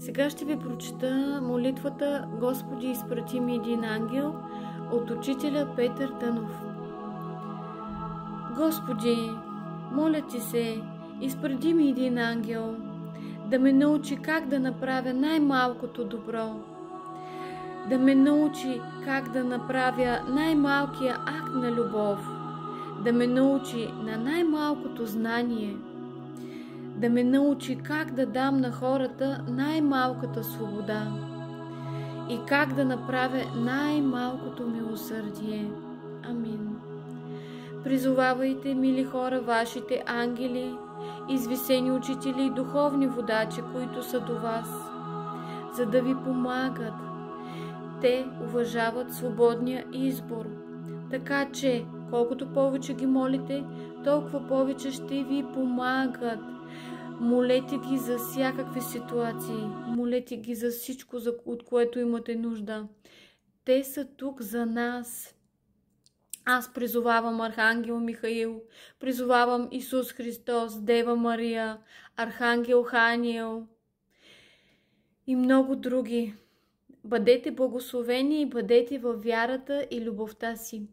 Сега ще ви прочета молитвата "Господи, изпрати ми един ангел" от учителя Петър Дънов. Господи, моля ти се, изпрати ми един ангел, да ме научи как да направя най-малкото добро, да ме научи как да направя най-малкия акт на любов, да ме научи на най-малкото знание, да ме научи как да дам на хората най-малката свобода и как да направя най-малкото милосърдие. Амин. Призовавайте, мили хора, вашите ангели, извисени учители и духовни водачи, които са до вас, за да ви помагат. Те уважават свободния избор, така че колкото повече ги молите, толкова повече ще ви помагат. Молете ги за всякакви ситуации, молете ги за всичко, от което имате нужда. Те са тук за нас. Аз призовавам Архангел Михаил, призовавам Исус Христос, Дева Мария, Архангел Ханиел и много други. Бъдете благословени и бъдете във вярата и любовта си.